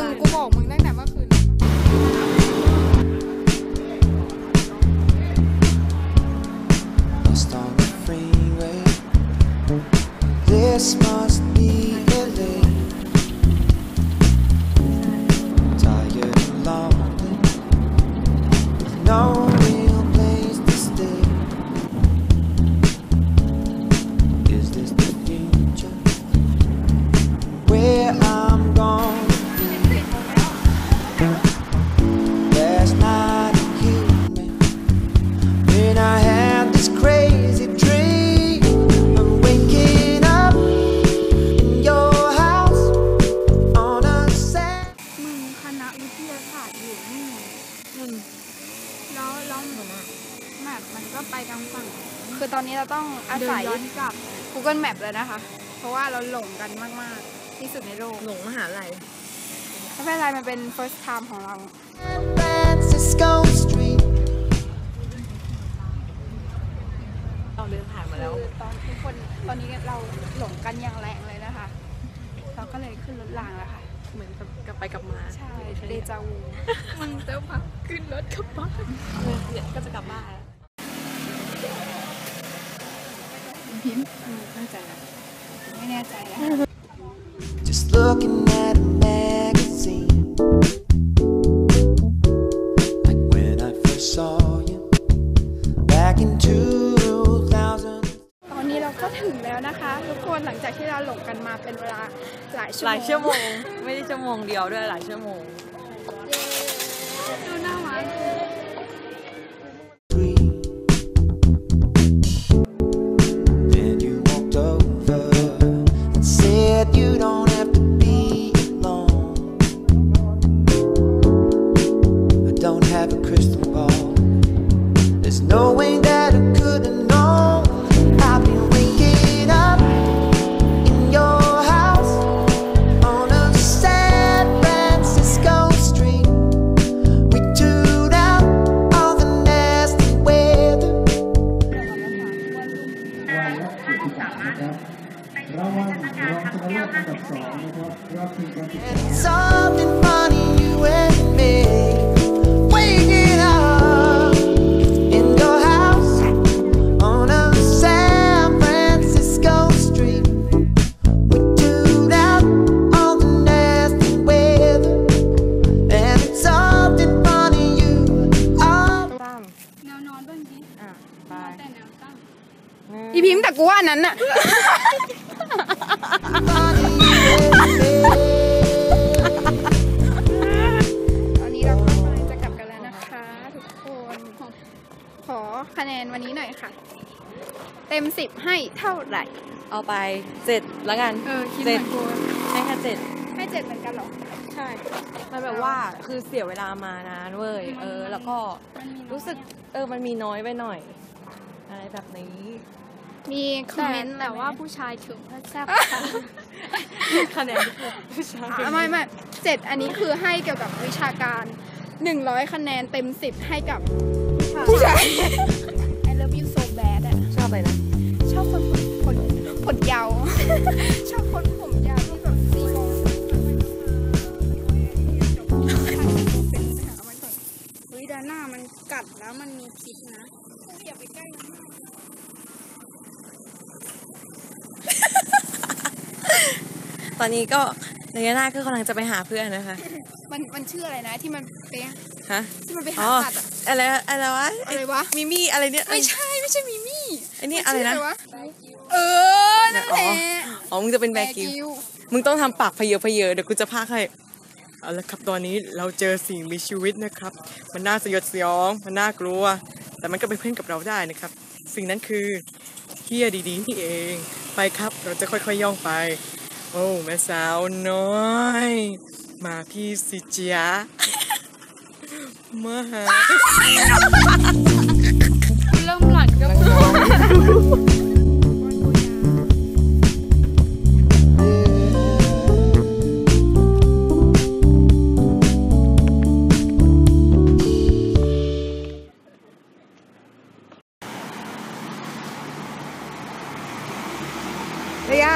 งกูบอกมึงตั้งแต่เมื่อคืนThis must be LA. Tired and lonely, no real place to stay. Is this the future? Where I'm gonna be? Last night it hit me when I had this crazy dream.มันก็ไปทางฝั่งคือตอนนี้เราต้องอาศัยกับ Google Map เลยนะคะเพราะว่าเราหลงกันมากๆที่สุดในโลกหลงมหาลัยไม่เป็นไรมันเป็น first time ของเราเราเดินผ่านมาแล้วตอนนี้เราหลงกันอย่างแรงเลยนะคะเราก็เลยขึ้นรถรางแล้วค่ะเหมือนกลับไปกลับมาใช่เดจาวูมันเจ้าพักขึ้นรถกลับบ้านเนี่ยก็จะกลับบ้านพิมพ์ไม่แน่ใจนะไม่แน่ใจนะ Just looking at a magazine like when I first saw you back in 2000. ตอนนี้เราก็ถึงแล้วนะคะทุกคนหลังจากที่เราหลงกันมาเป็นเวลาหลายชั่วโมงไม่ได้ชั่วโมงเดียวด้วยหลายชั่วโมงดูหน้ามัน You don't have to be alone. I don't have a crystal ball. There's no way that I could have known. I've been waking up in your house on a San Francisco street. We tuned out all the nasty weather. And something funny, you and me waking up in your house on a San Francisco street. We tuned out all the nasty weather, and it's something funny, you are. แนวนอนบ้างดิไปแต่แนวตั้งอีพิมพ์แต่กูว่านั้นน่ะตอนนี้เราก็กำลังจะกลับกันแล้วนะคะทุกคนขอคะแนนวันนี้หน่อยค่ะเต็ม10ให้เท่าไหร่เอาไป7แล้วกันคิดเหมือนกูให้แค่7ให้7เหมือนกันหรอใช่มันแบบว่าคือเสียเวลามานานเว้ยแล้วก็รู้สึกมันมีน้อยไปหน่อยอะไรแบบนี้มีคอมเมนต์แต่ว่าผู้ชายถึงแซ่บคะแนนผู้ชายไม่7อันนี้คือให้เกี่ยวกับวิชาการ100คะแนนเต็ม10ให้กับผู้ชาย I love you so bad อะชอบอะไรนะชอบคนยาวชอบคนผมยาวที่แบบซีโมงด้านหน้ามันกัดแล้วมันมีพิษนะอย่าไปใกล้มันตอนนี้ก็ในหน้าก็กำลังจะไปหาเพื่อนนะคะมันชื่ออะไรนะที่มันไปที่มันไปหาสัตว์อะไรวะมิมี่อะไรเนี่ยไม่ใช่มิมี่ไอ้นี่อะไรนะนั่นแหละมึงจะเป็นแบกิวมึงต้องทำปากเพเยอเดี๋ยวกูจะพากให้เอาละครับตอนนี้เราเจอสิ่งมีชีวิตนะครับมันน่าสยดสยองมันน่ากลัวแต่มันก็เป็นเพื่อนกับเราได้นะครับสิ่งนั้นคือเหี้ยดีๆนี่เองไปครับเราจะค่อยๆย่องไปโอ้แม่สาวน้อยมาพี่สิจ๊ะมาหาเริ่มหลังกับเรีย